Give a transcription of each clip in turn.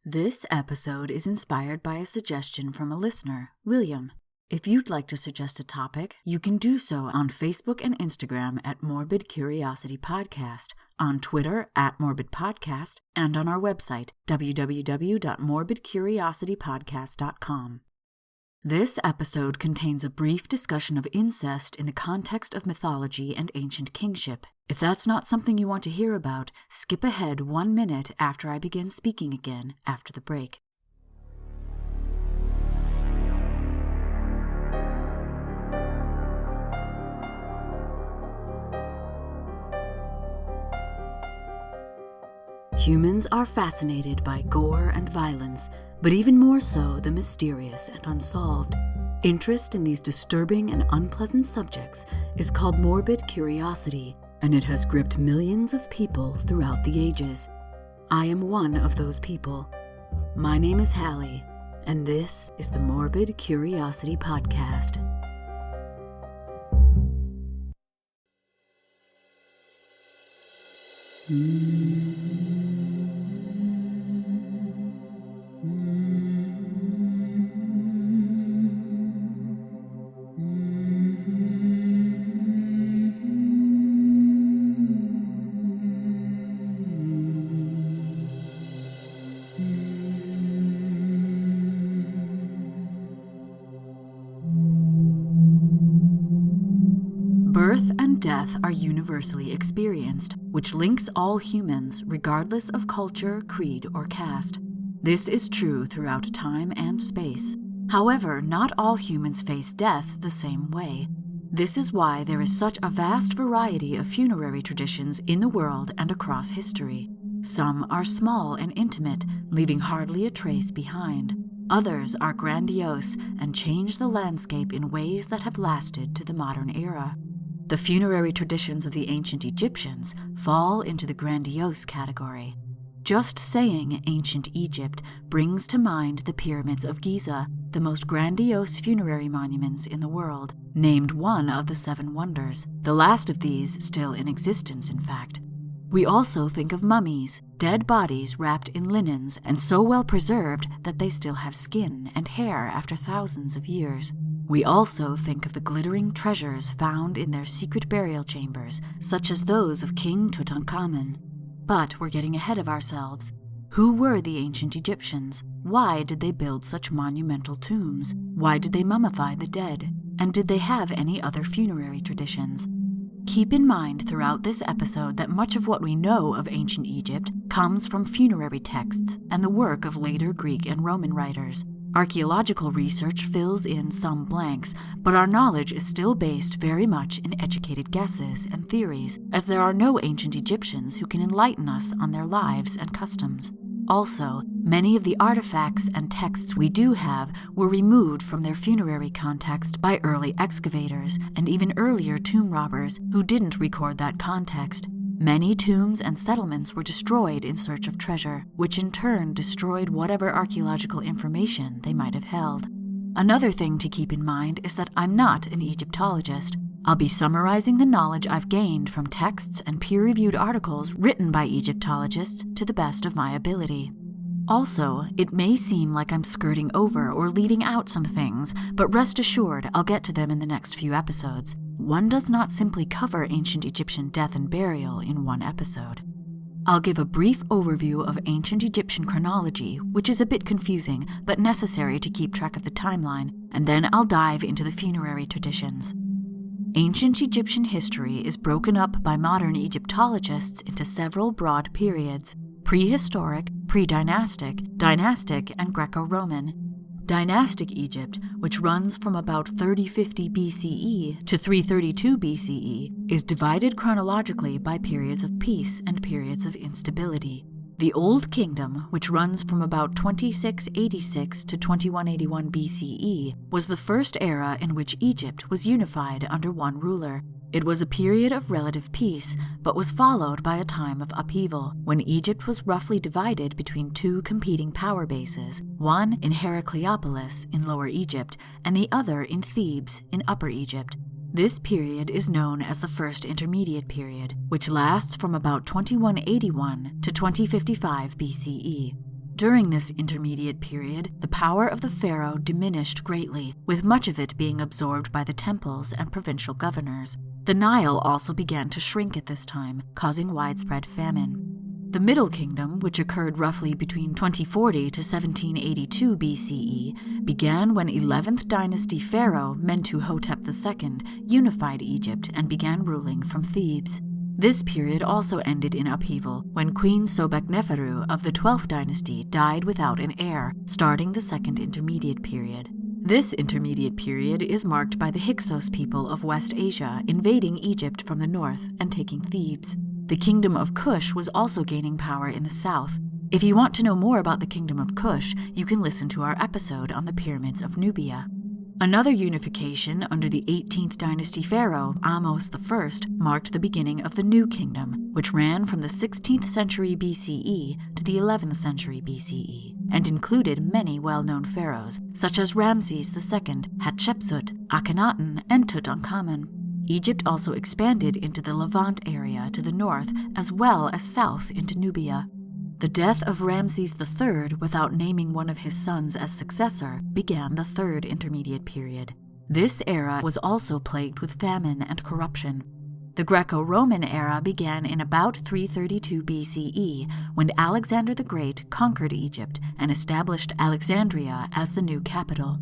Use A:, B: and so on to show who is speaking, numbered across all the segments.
A: This episode is inspired by a suggestion from a listener, William. If you'd like to suggest a topic, you can do so on Facebook and Instagram at Morbid Curiosity Podcast, on Twitter at Morbid Podcast, and on our website, www.morbidcuriositypodcast.com. This episode contains a brief discussion of incest in the context of mythology and ancient kingship. If that's not something you want to hear about, skip ahead 1 minute after I begin speaking again after the break. Humans are fascinated by gore and violence, but even more so the mysterious and unsolved. Interest in these disturbing and unpleasant subjects is called morbid curiosity, and it has gripped millions of people throughout the ages. I am one of those people. My name is Hallie, and this is the Morbid Curiosity Podcast. Birth and death are universally experienced, which links all humans, regardless of culture, creed, or caste. This is true throughout time and space. However, not all humans face death the same way. This is why there is such a vast variety of funerary traditions in the world and across history. Some are small and intimate, leaving hardly a trace behind. Others are grandiose and change the landscape in ways that have lasted to the modern era. The funerary traditions of the ancient Egyptians fall into the grandiose category. Just saying ancient Egypt brings to mind the Pyramids of Giza, the most grandiose funerary monuments in the world, named one of the 7 wonders, the last of these still in existence, in fact. We also think of mummies, dead bodies wrapped in linens and so well preserved that they still have skin and hair after thousands of years. We also think of the glittering treasures found in their secret burial chambers, such as those of King Tutankhamun. But we're getting ahead of ourselves. Who were the ancient Egyptians? Why did they build such monumental tombs? Why did they mummify the dead? And did they have any other funerary traditions? Keep in mind throughout this episode that much of what we know of ancient Egypt comes from funerary texts and the work of later Greek and Roman writers. Archaeological research fills in some blanks, but our knowledge is still based very much in educated guesses and theories, as there are no ancient Egyptians who can enlighten us on their lives and customs. Also, many of the artifacts and texts we do have were removed from their funerary context by early excavators and even earlier tomb robbers who didn't record that context. Many tombs and settlements were destroyed in search of treasure, which in turn destroyed whatever archaeological information they might have held. Another thing to keep in mind is that I'm not an Egyptologist. I'll be summarizing the knowledge I've gained from texts and peer-reviewed articles written by Egyptologists to the best of my ability. Also, it may seem like I'm skirting over or leaving out some things, but rest assured I'll get to them in the next few episodes. One does not simply cover ancient Egyptian death and burial in one episode. I'll give a brief overview of ancient Egyptian chronology, which is a bit confusing, but necessary to keep track of the timeline, and then I'll dive into the funerary traditions. Ancient Egyptian history is broken up by modern Egyptologists into several broad periods: prehistoric, pre-dynastic, dynastic, and Greco-Roman. Dynastic Egypt, which runs from about 3050 BCE to 332 BCE, is divided chronologically by periods of peace and periods of instability. The Old Kingdom, which runs from about 2686 to 2181 BCE, was the first era in which Egypt was unified under one ruler. It was a period of relative peace, but was followed by a time of upheaval, when Egypt was roughly divided between 2 competing power bases, one in Heracleopolis in Lower Egypt, and the other in Thebes in Upper Egypt. This period is known as the First Intermediate Period, which lasts from about 2181 to 2055 BCE. During this intermediate period, the power of the pharaoh diminished greatly, with much of it being absorbed by the temples and provincial governors. The Nile also began to shrink at this time, causing widespread famine. The Middle Kingdom, which occurred roughly between 2040 to 1782 BCE, began when 11th dynasty pharaoh Mentuhotep II unified Egypt and began ruling from Thebes. This period also ended in upheaval when Queen Sobekneferu of the 12th dynasty died without an heir, starting the Second Intermediate Period. This intermediate period is marked by the Hyksos people of West Asia invading Egypt from the north and taking Thebes. The Kingdom of Kush was also gaining power in the south. If you want to know more about the Kingdom of Kush, you can listen to our episode on the Pyramids of Nubia. Another unification under the 18th dynasty pharaoh, Ahmose I, marked the beginning of the New Kingdom, which ran from the 16th century BCE to the 11th century BCE, and included many well-known pharaohs, such as Ramses II, Hatshepsut, Akhenaten, and Tutankhamun. Egypt also expanded into the Levant area to the north, as well as south into Nubia. The death of Ramses III, without naming one of his sons as successor, began the Third Intermediate Period. This era was also plagued with famine and corruption. The Greco-Roman Era began in about 332 BCE, when Alexander the Great conquered Egypt and established Alexandria as the new capital.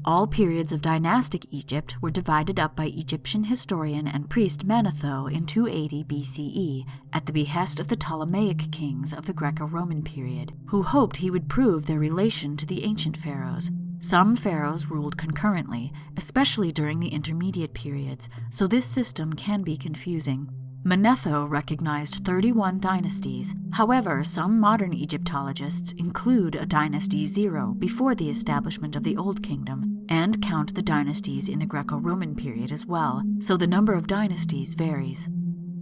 A: All periods of dynastic Egypt were divided up by Egyptian historian and priest Manetho in 280 BCE at the behest of the Ptolemaic kings of the Greco-Roman period, who hoped he would prove their relation to the ancient pharaohs. Some pharaohs ruled concurrently, especially during the intermediate periods, so this system can be confusing. Manetho recognized 31 dynasties. However, some modern Egyptologists include a dynasty 0 before the establishment of the Old Kingdom, and count the dynasties in the Greco-Roman period as well, so the number of dynasties varies.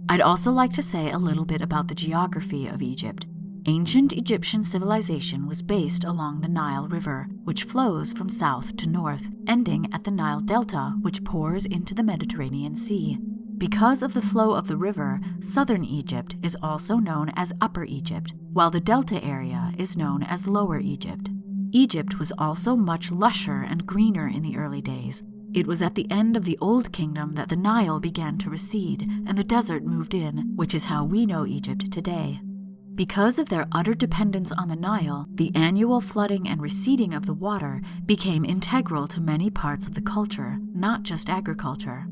A: I'd also like to say a little bit about the geography of Egypt. Ancient Egyptian civilization was based along the Nile River, which flows from south to north, ending at the Nile Delta, which pours into the Mediterranean Sea. Because of the flow of the river, southern Egypt is also known as Upper Egypt, while the delta area is known as Lower Egypt. Egypt was also much lusher and greener in the early days. It was at the end of the Old Kingdom that the Nile began to recede and the desert moved in, which is how we know Egypt today. Because of their utter dependence on the Nile, the annual flooding and receding of the water became integral to many parts of the culture, not just agriculture.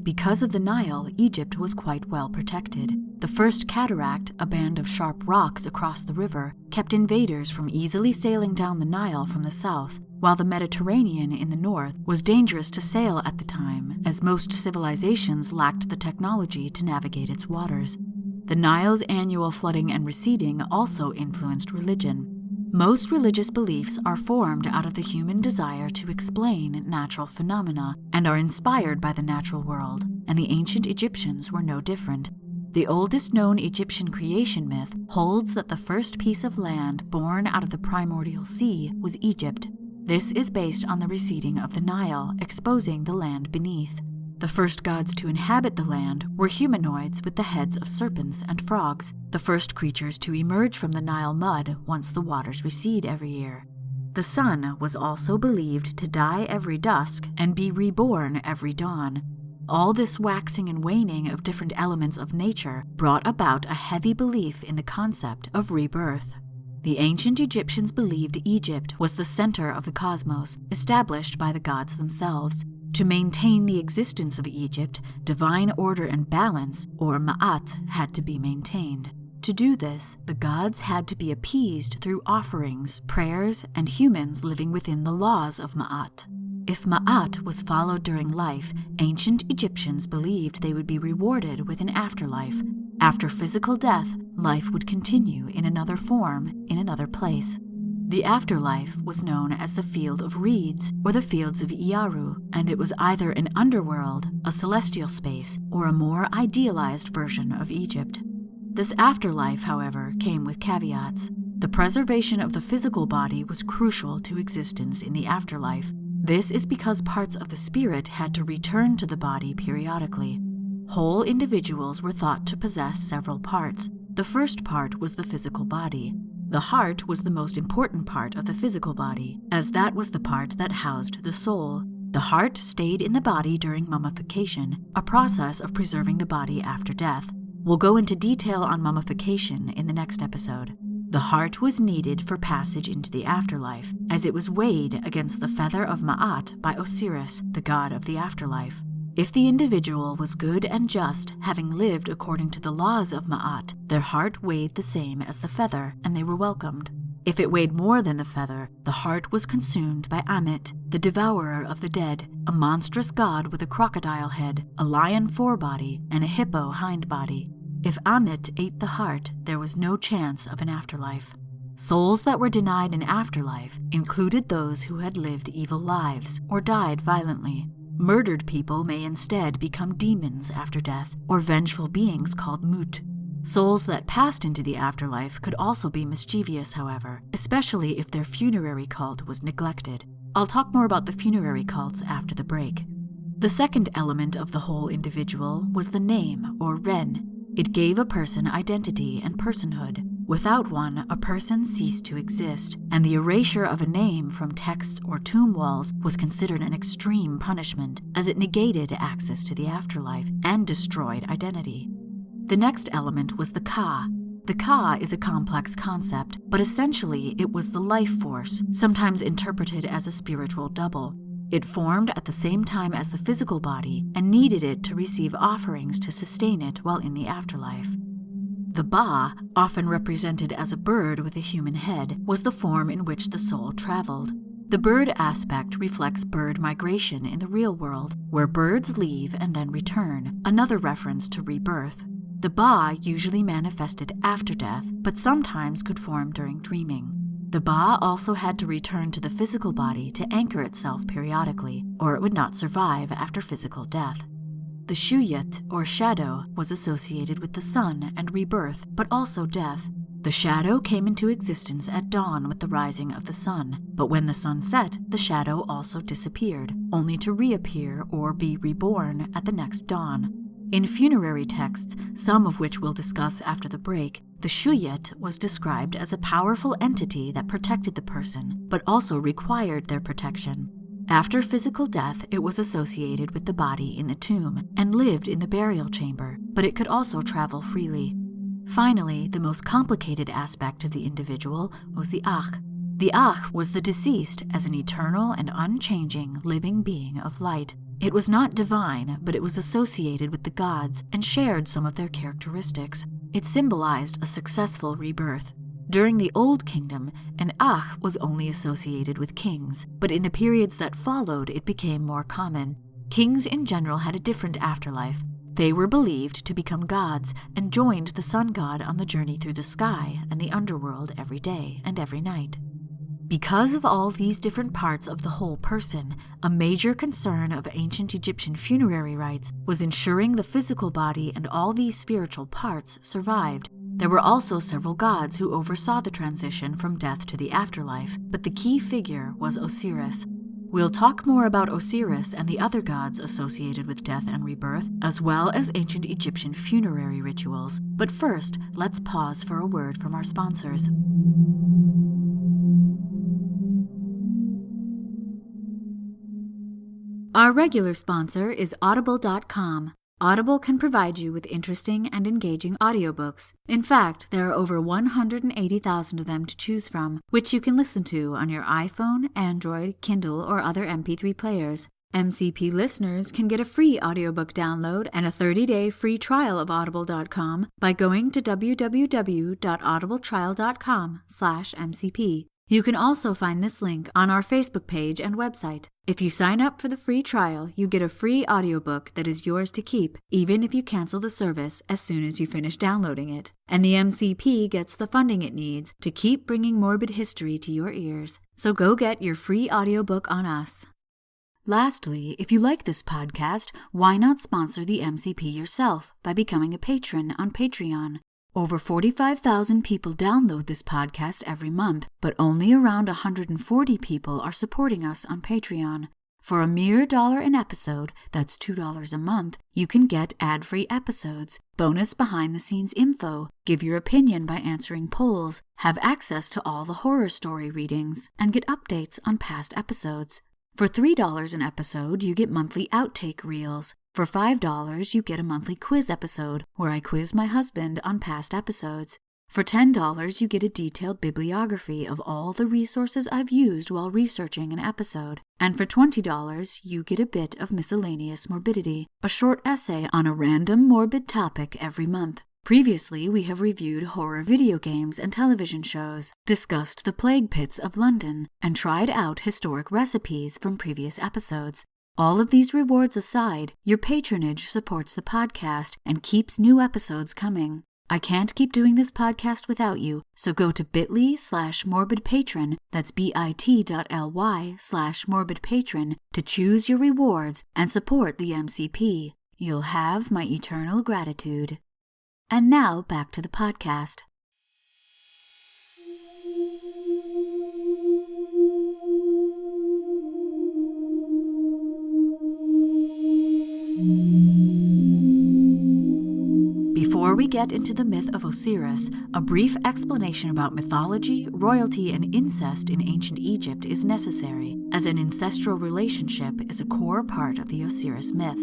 A: Because of the Nile, Egypt was quite well protected. The First Cataract, a band of sharp rocks across the river, kept invaders from easily sailing down the Nile from the south, while the Mediterranean in the north was dangerous to sail at the time, as most civilizations lacked the technology to navigate its waters. The Nile's annual flooding and receding also influenced religion. Most religious beliefs are formed out of the human desire to explain natural phenomena and are inspired by the natural world, and the ancient Egyptians were no different. The oldest known Egyptian creation myth holds that the first piece of land born out of the primordial sea was Egypt. This is based on the receding of the Nile, exposing the land beneath. The first gods to inhabit the land were humanoids with the heads of serpents and frogs, the first creatures to emerge from the Nile mud once the waters recede every year. The sun was also believed to die every dusk and be reborn every dawn. All this waxing and waning of different elements of nature brought about a heavy belief in the concept of rebirth. The ancient Egyptians believed Egypt was the center of the cosmos, established by the gods themselves. To maintain the existence of Egypt, divine order and balance, or Ma'at, had to be maintained. To do this, the gods had to be appeased through offerings, prayers, and humans living within the laws of Ma'at. If Ma'at was followed during life, ancient Egyptians believed they would be rewarded with an afterlife. After physical death, life would continue in another form, in another place. The afterlife was known as the Field of Reeds, or the Fields of Iaru, and it was either an underworld, a celestial space, or a more idealized version of Egypt. This afterlife, however, came with caveats. The preservation of the physical body was crucial to existence in the afterlife. This is because parts of the spirit had to return to the body periodically. Whole individuals were thought to possess several parts. The first part was the physical body. The heart was the most important part of the physical body, as that was the part that housed the soul. The heart stayed in the body during mummification, a process of preserving the body after death. We'll go into detail on mummification in the next episode. The heart was needed for passage into the afterlife, as it was weighed against the feather of Ma'at by Osiris, the god of the afterlife. If the individual was good and just, having lived according to the laws of Ma'at, their heart weighed the same as the feather, and they were welcomed. If it weighed more than the feather, the heart was consumed by Ammit, the devourer of the dead, a monstrous god with a crocodile head, a lion forebody, and a hippo hindbody. If Ammit ate the heart, there was no chance of an afterlife. Souls that were denied an afterlife included those who had lived evil lives or died violently. Murdered people may instead become demons after death, or vengeful beings called Mut. Souls that passed into the afterlife could also be mischievous, however, especially if their funerary cult was neglected. I'll talk more about the funerary cults after the break. The second element of the whole individual was the name, or Ren. It gave a person identity and personhood. Without one, a person ceased to exist, and the erasure of a name from texts or tomb walls was considered an extreme punishment, as it negated access to the afterlife and destroyed identity. The next element was the Ka. The Ka is a complex concept, but essentially it was the life force, sometimes interpreted as a spiritual double. It formed at the same time as the physical body and needed it to receive offerings to sustain it while in the afterlife. The Ba, often represented as a bird with a human head, was the form in which the soul traveled. The bird aspect reflects bird migration in the real world, where birds leave and then return, another reference to rebirth. The Ba usually manifested after death, but sometimes could form during dreaming. The Ba also had to return to the physical body to anchor itself periodically, or it would not survive after physical death. The Shuyat, or shadow, was associated with the sun and rebirth, but also death. The shadow came into existence at dawn with the rising of the sun, but when the sun set, the shadow also disappeared, only to reappear or be reborn at the next dawn. In funerary texts, some of which we'll discuss after the break, the Shuyat was described as a powerful entity that protected the person, but also required their protection. After physical death, it was associated with the body in the tomb and lived in the burial chamber, but it could also travel freely. Finally, the most complicated aspect of the individual was the Akh. The Akh was the deceased as an eternal and unchanging living being of light. It was not divine, but it was associated with the gods and shared some of their characteristics. It symbolized a successful rebirth. During the Old Kingdom, an Akh was only associated with kings, but in the periods that followed it became more common. Kings in general had a different afterlife. They were believed to become gods and joined the sun god on the journey through the sky and the underworld every day and every night. Because of all these different parts of the whole person, a major concern of ancient Egyptian funerary rites was ensuring the physical body and all these spiritual parts survived. There were also several gods who oversaw the transition from death to the afterlife, but the key figure was Osiris. We'll talk more about Osiris and the other gods associated with death and rebirth, as well as ancient Egyptian funerary rituals. But first, let's pause for a word from our sponsors. Our regular sponsor is Audible.com. Audible can provide you with interesting and engaging audiobooks. In fact, there are over 180,000 of them to choose from, which you can listen to on your iPhone, Android, Kindle, or other MP3 players. MCP listeners can get a free audiobook download and a 30-day free trial of Audible.com by going to www.audibletrial.com/MCP. You can also find this link on our Facebook page and website. If you sign up for the free trial, you get a free audiobook that is yours to keep, even if you cancel the service as soon as you finish downloading it. And the MCP gets the funding it needs to keep bringing morbid history to your ears. So go get your free audiobook on us. Lastly, if you like this podcast, why not sponsor the MCP yourself by becoming a patron on Patreon? Over 45,000 people download this podcast every month, but only around 140 people are supporting us on Patreon. For a mere $1 an episode, that's $2 a month, you can get ad-free episodes, bonus behind-the-scenes info, give your opinion by answering polls, have access to all the horror story readings, and get updates on past episodes. For $3 an episode, you get monthly outtake reels. For $5, you get a monthly quiz episode where I quiz my husband on past episodes. For $10, you get a detailed bibliography of all the resources I've used while researching an episode. And for $20, you get a bit of miscellaneous morbidity, a short essay on a random morbid topic every month. Previously, we have reviewed horror video games and television shows, discussed the plague pits of London, and tried out historic recipes from previous episodes. All of these rewards aside, your patronage supports the podcast and keeps new episodes coming. I can't keep doing this podcast without you, so go to bit.ly/morbidpatron, that's bit.ly/morbidpatron, to choose your rewards and support the MCP. You'll have my eternal gratitude. And now back to the podcast. Before we get into the myth of Osiris, a brief explanation about mythology, royalty, and incest in ancient Egypt is necessary, as an ancestral relationship is a core part of the Osiris myth.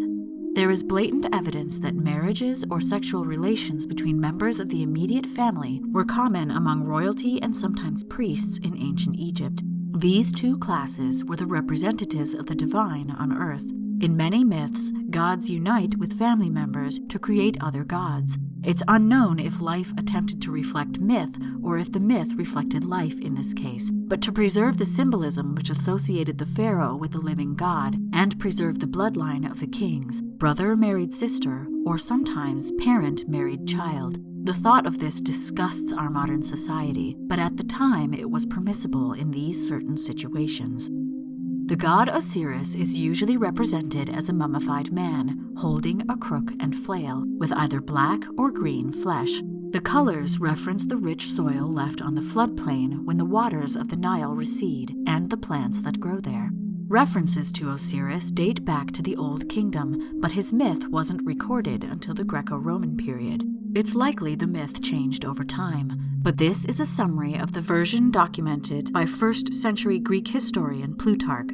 A: There is blatant evidence that marriages or sexual relations between members of the immediate family were common among royalty and sometimes priests in ancient Egypt. These two classes were the representatives of the divine on earth. In many myths, gods unite with family members to create other gods. It's unknown if life attempted to reflect myth or if the myth reflected life in this case, but to preserve the symbolism which associated the pharaoh with the living god and preserve the bloodline of the kings, brother married sister, or sometimes parent married child. The thought of this disgusts our modern society, but at the time it was permissible in these certain situations. The god Osiris is usually represented as a mummified man, holding a crook and flail, with either black or green flesh. The colors reference the rich soil left on the floodplain when the waters of the Nile recede, and the plants that grow there. References to Osiris date back to the Old Kingdom, but his myth wasn't recorded until the Greco-Roman period. It's likely the myth changed over time, but this is a summary of the version documented by 1st century Greek historian Plutarch.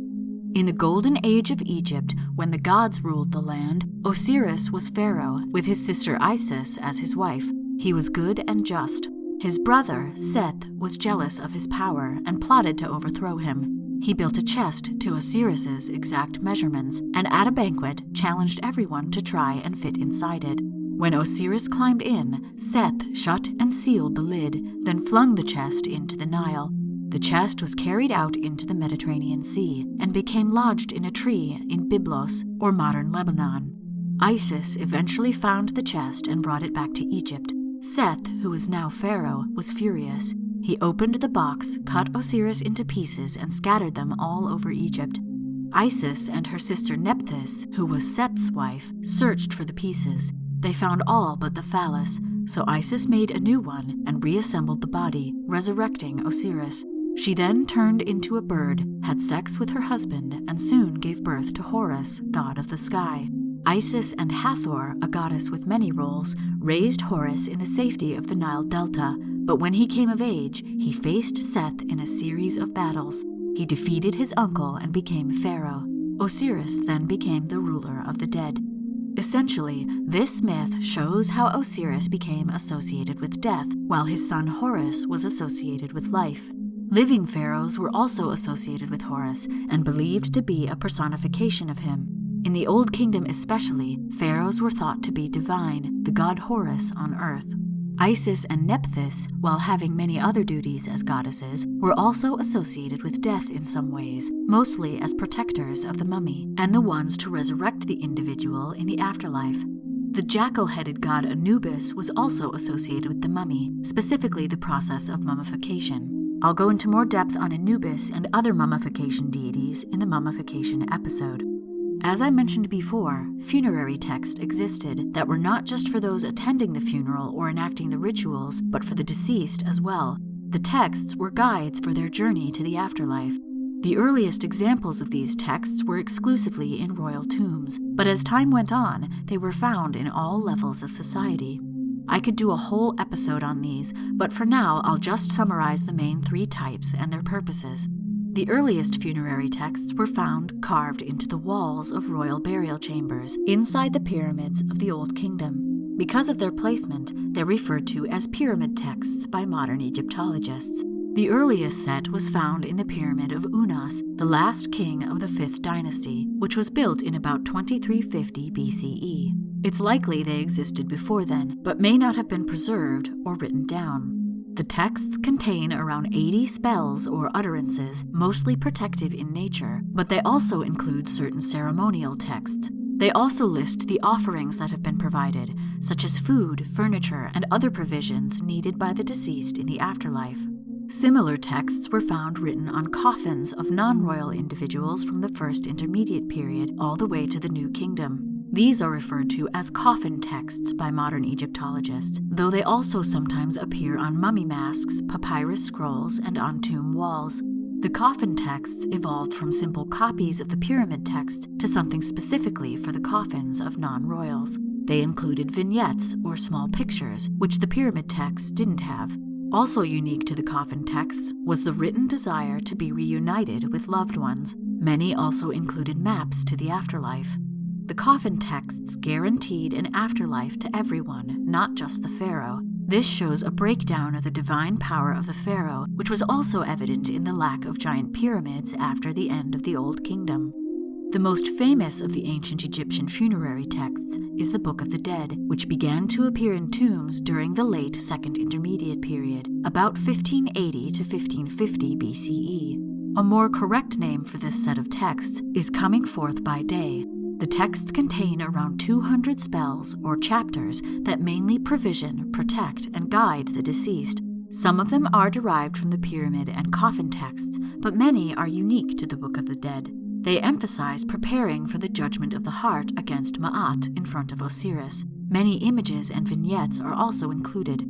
A: In the Golden Age of Egypt, when the gods ruled the land, Osiris was pharaoh, with his sister Isis as his wife. He was good and just. His brother, Seth, was jealous of his power and plotted to overthrow him. He built a chest to Osiris's exact measurements, and at a banquet challenged everyone to try and fit inside it. When Osiris climbed in, Seth shut and sealed the lid, then flung the chest into the Nile. The chest was carried out into the Mediterranean Sea and became lodged in a tree in Byblos, or modern Lebanon. Isis eventually found the chest and brought it back to Egypt. Seth, who was now pharaoh, was furious. He opened the box, cut Osiris into pieces, and scattered them all over Egypt. Isis and her sister Nephthys, who was Seth's wife, searched for the pieces. They found all but the phallus, so Isis made a new one and reassembled the body, resurrecting Osiris. She then turned into a bird, had sex with her husband, and soon gave birth to Horus, god of the sky. Isis and Hathor, a goddess with many roles, raised Horus in the safety of the Nile Delta, but when he came of age, he faced Seth in a series of battles. He defeated his uncle and became pharaoh. Osiris then became the ruler of the dead. Essentially, this myth shows how Osiris became associated with death, while his son Horus was associated with life. Living pharaohs were also associated with Horus and believed to be a personification of him. In the Old Kingdom especially, pharaohs were thought to be divine, the god Horus on earth. Isis and Nephthys, while having many other duties as goddesses, were also associated with death in some ways, mostly as protectors of the mummy, and the ones to resurrect the individual in the afterlife. The jackal-headed god Anubis was also associated with the mummy, specifically the process of mummification. I'll go into more depth on Anubis and other mummification deities in the mummification episode. As I mentioned before, funerary texts existed that were not just for those attending the funeral or enacting the rituals, but for the deceased as well. The texts were guides for their journey to the afterlife. The earliest examples of these texts were exclusively in royal tombs, but as time went on, they were found in all levels of society. I could do a whole episode on these, but for now I'll just summarize the main 3 types and their purposes. The earliest funerary texts were found carved into the walls of royal burial chambers inside the pyramids of the Old Kingdom. Because of their placement, they're referred to as pyramid texts by modern Egyptologists. The earliest set was found in the Pyramid of Unas, the last king of the 5th dynasty, which was built in about 2350 BCE. It's likely they existed before then, but may not have been preserved or written down. The texts contain around 80 spells or utterances, mostly protective in nature, but they also include certain ceremonial texts. They also list the offerings that have been provided, such as food, furniture, and other provisions needed by the deceased in the afterlife. Similar texts were found written on coffins of non-royal individuals from the First Intermediate Period all the way to the New Kingdom. These are referred to as coffin texts by modern Egyptologists, though they also sometimes appear on mummy masks, papyrus scrolls, and on tomb walls. The coffin texts evolved from simple copies of the pyramid texts to something specifically for the coffins of non-royals. They included vignettes or small pictures, which the pyramid texts didn't have. Also unique to the coffin texts was the written desire to be reunited with loved ones. Many also included maps to the afterlife. The coffin texts guaranteed an afterlife to everyone, not just the pharaoh. This shows a breakdown of the divine power of the pharaoh, which was also evident in the lack of giant pyramids after the end of the Old Kingdom. The most famous of the ancient Egyptian funerary texts is the Book of the Dead, which began to appear in tombs during the late Second Intermediate Period, about 1580 to 1550 BCE. A more correct name for this set of texts is Coming Forth by Day. The texts contain around 200 spells or chapters that mainly provision, protect, and guide the deceased. Some of them are derived from the pyramid and coffin texts, but many are unique to the Book of the Dead. They emphasize preparing for the judgment of the heart against Ma'at in front of Osiris. Many images and vignettes are also included.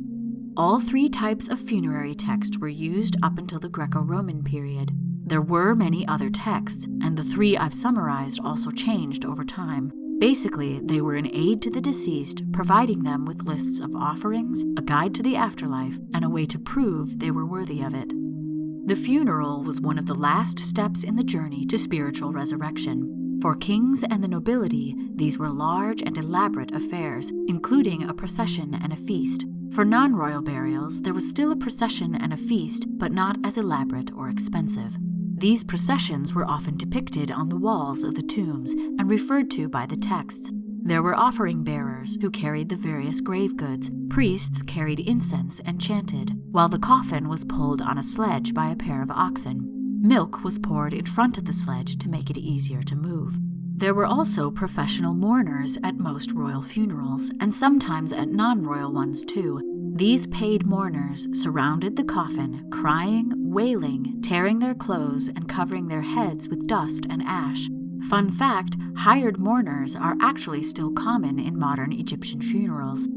A: All 3 types of funerary text were used up until the Greco-Roman period. There were many other texts, and the 3 I've summarized also changed over time. Basically, they were an aid to the deceased, providing them with lists of offerings, a guide to the afterlife, and a way to prove they were worthy of it. The funeral was one of the last steps in the journey to spiritual resurrection. For kings and the nobility, these were large and elaborate affairs, including a procession and a feast. For non-royal burials, there was still a procession and a feast, but not as elaborate or expensive. These processions were often depicted on the walls of the tombs and referred to by the texts. There were offering bearers who carried the various grave goods. Priests carried incense and chanted, while the coffin was pulled on a sledge by a pair of oxen. Milk was poured in front of the sledge to make it easier to move. There were also professional mourners at most royal funerals, and sometimes at non-royal ones too. These paid mourners surrounded the coffin, crying, wailing, tearing their clothes, and covering their heads with dust and ash. Fun fact, hired mourners are actually still common in modern Egyptian funerals.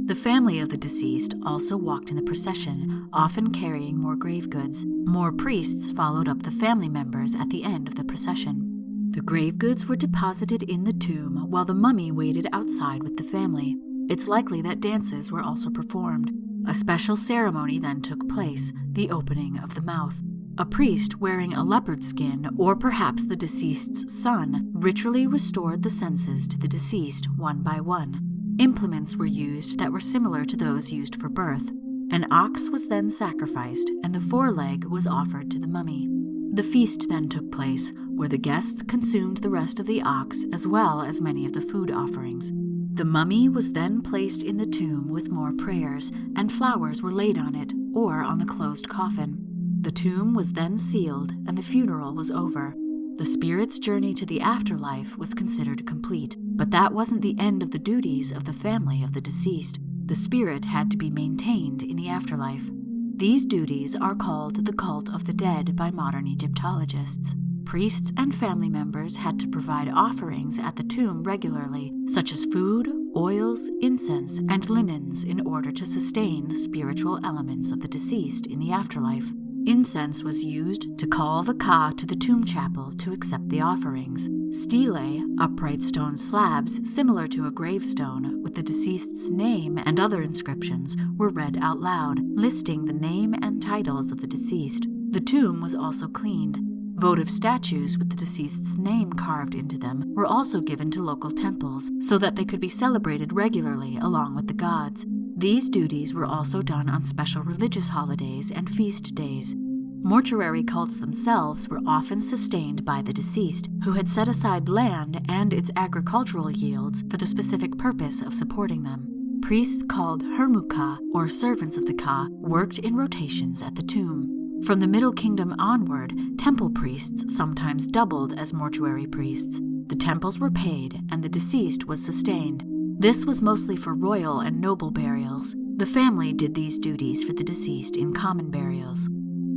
A: The family of the deceased also walked in the procession, often carrying more grave goods. More priests followed up the family members at the end of the procession. The grave goods were deposited in the tomb while the mummy waited outside with the family. It's likely that dances were also performed. A special ceremony then took place, the opening of the mouth. A priest wearing a leopard skin, or perhaps the deceased's son, ritually restored the senses to the deceased one by one. Implements were used that were similar to those used for birth. An ox was then sacrificed, and the foreleg was offered to the mummy. The feast then took place, where the guests consumed the rest of the ox as well as many of the food offerings. The mummy was then placed in the tomb with more prayers, and flowers were laid on it or on the closed coffin. The tomb was then sealed, and the funeral was over. The spirit's journey to the afterlife was considered complete, but that wasn't the end of the duties of the family of the deceased. The spirit had to be maintained in the afterlife. These duties are called the cult of the dead by modern Egyptologists. Priests and family members had to provide offerings at the tomb regularly, such as food, oils, incense, and linens in order to sustain the spiritual elements of the deceased in the afterlife. Incense was used to call the Ka to the tomb chapel to accept the offerings. Stelae, upright stone slabs similar to a gravestone with the deceased's name and other inscriptions, were read out loud, listing the name and titles of the deceased. The tomb was also cleaned. Votive statues with the deceased's name carved into them were also given to local temples so that they could be celebrated regularly along with the gods. These duties were also done on special religious holidays and feast days. Mortuary cults themselves were often sustained by the deceased, who had set aside land and its agricultural yields for the specific purpose of supporting them. Priests called hermuka, or servants of the Ka, worked in rotations at the tomb. From the Middle Kingdom onward, temple priests sometimes doubled as mortuary priests. The temples were paid, and the deceased was sustained. This was mostly for royal and noble burials. The family did these duties for the deceased in common burials.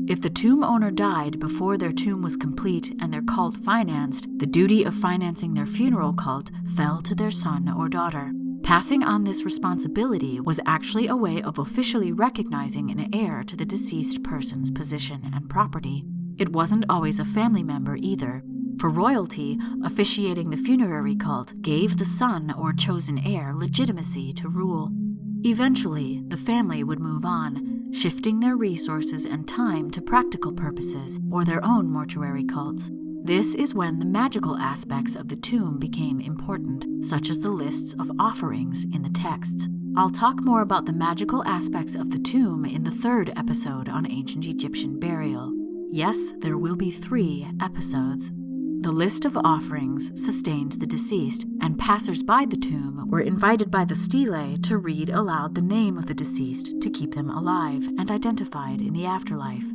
A: If the tomb owner died before their tomb was complete and their cult financed, the duty of financing their funeral cult fell to their son or daughter. Passing on this responsibility was actually a way of officially recognizing an heir to the deceased person's position and property. It wasn't always a family member either. For royalty, officiating the funerary cult gave the son or chosen heir legitimacy to rule. Eventually, the family would move on, shifting their resources and time to practical purposes or their own mortuary cults. This is when the magical aspects of the tomb became important, such as the lists of offerings in the texts. I'll talk more about the magical aspects of the tomb in the 3rd episode on ancient Egyptian burial. Yes, there will be 3 episodes. The list of offerings sustained the deceased, and passers-by the tomb were invited by the stelae to read aloud the name of the deceased to keep them alive and identified in the afterlife.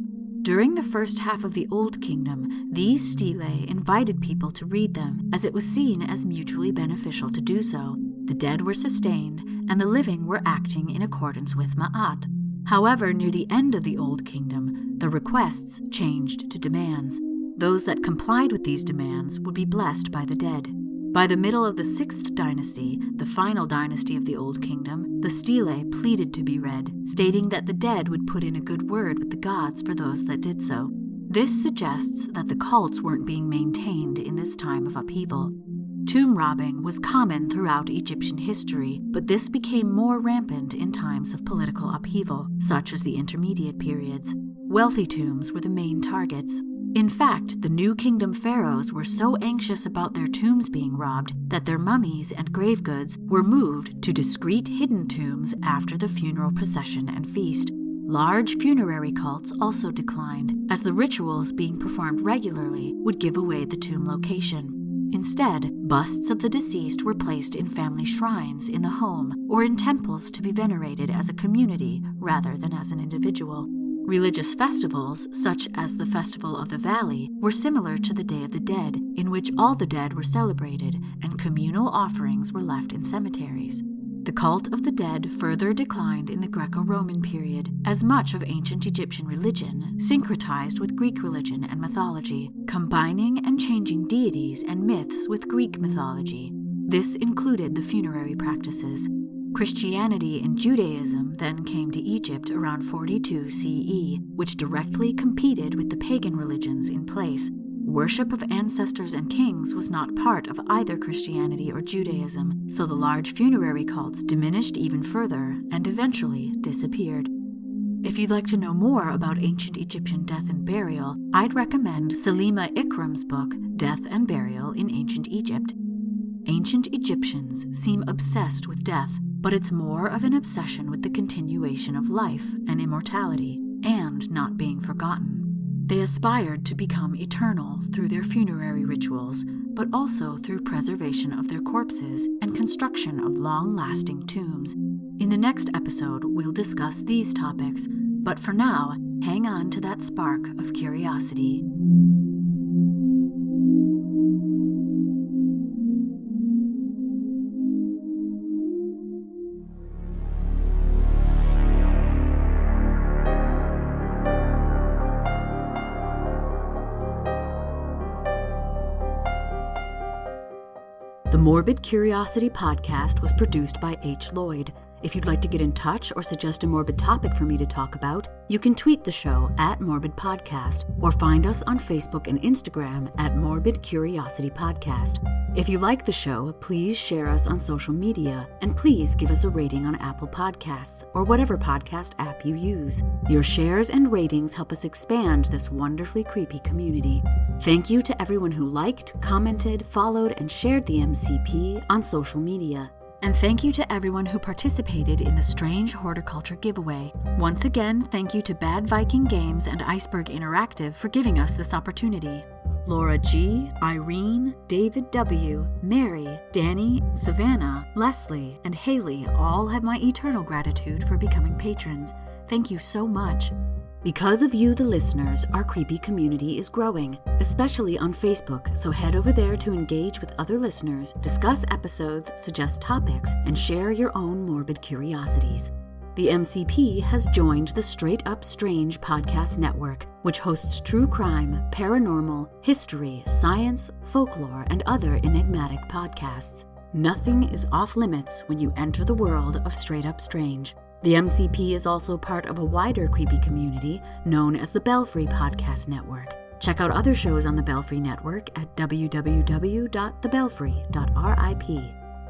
A: During the first half of the Old Kingdom, these stelae invited people to read them, as it was seen as mutually beneficial to do so. The dead were sustained, and the living were acting in accordance with Ma'at. However, near the end of the Old Kingdom, the requests changed to demands. Those that complied with these demands would be blessed by the dead. By the middle of the 6th dynasty, the final dynasty of the Old Kingdom, the stelae pleaded to be read, stating that the dead would put in a good word with the gods for those that did so. This suggests that the cults weren't being maintained in this time of upheaval. Tomb robbing was common throughout Egyptian history, but this became more rampant in times of political upheaval, such as the intermediate periods. Wealthy tombs were the main targets. In fact, the New Kingdom pharaohs were so anxious about their tombs being robbed that their mummies and grave goods were moved to discreet hidden tombs after the funeral procession and feast. Large funerary cults also declined, as the rituals being performed regularly would give away the tomb location. Instead, busts of the deceased were placed in family shrines in the home or in temples to be venerated as a community rather than as an individual. Religious festivals, such as the Festival of the Valley, were similar to the Day of the Dead, in which all the dead were celebrated and communal offerings were left in cemeteries. The cult of the dead further declined in the Greco-Roman period, as much of ancient Egyptian religion syncretized with Greek religion and mythology, combining and changing deities and myths with Greek mythology. This included the funerary practices. Christianity and Judaism then came to Egypt around 42 CE, which directly competed with the pagan religions in place. Worship of ancestors and kings was not part of either Christianity or Judaism, so the large funerary cults diminished even further and eventually disappeared. If you'd like to know more about ancient Egyptian death and burial, I'd recommend Salima Ikram's book, Death and Burial in Ancient Egypt. Ancient Egyptians seem obsessed with death, but it's more of an obsession with the continuation of life and immortality, and not being forgotten. They aspired to become eternal through their funerary rituals, but also through preservation of their corpses and construction of long-lasting tombs. In the next episode, we'll discuss these topics, but for now, hang on to that spark of curiosity. The Morbid Curiosity podcast was produced by H. Lloyd. If you'd like to get in touch or suggest a morbid topic for me to talk about, you can tweet the show at Morbid Podcast or find us on Facebook and Instagram at Morbid Curiosity Podcast. If you like the show, please share us on social media and please give us a rating on Apple Podcasts or whatever podcast app you use. Your shares and ratings help us expand this wonderfully creepy community. Thank you to everyone who liked, commented, followed, and shared the MCP on social media. And thank you to everyone who participated in the Strange Horticulture giveaway. Once again, thank you to Bad Viking Games and Iceberg Interactive for giving us this opportunity. Laura G., Irene, David W., Mary, Danny, Savannah, Leslie, and Haley all have my eternal gratitude for becoming patrons. Thank you so much. Because of you, the listeners, our creepy community is growing, especially on Facebook, so head over there to engage with other listeners, discuss episodes, suggest topics, and share your own morbid curiosities. The MCP has joined the Straight Up Strange podcast network, which hosts true crime, paranormal, history, science, folklore, and other enigmatic podcasts. Nothing is off limits when you enter the world of Straight Up Strange. The MCP is also part of a wider creepy community known as the Belfry Podcast Network. Check out other shows on the Belfry Network at www.thebelfry.rip.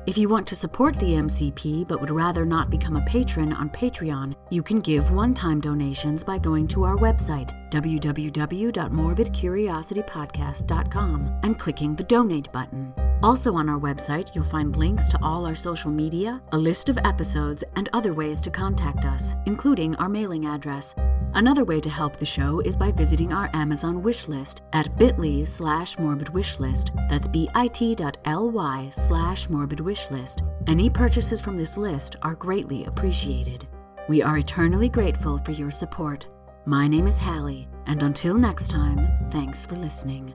A: If you want to support the MCP but would rather not become a patron on Patreon, you can give one-time donations by going to our website, www.morbidcuriositypodcast.com, and clicking the donate button. Also on our website, you'll find links to all our social media, a list of episodes, and other ways to contact us, including our mailing address. Another way to help the show is by visiting our Amazon wishlist at bit.ly/morbidwishlist. That's bit.ly/morbidwishlist. Any purchases from this list are greatly appreciated. We are eternally grateful for your support. My name is Hallie, and until next time, thanks for listening.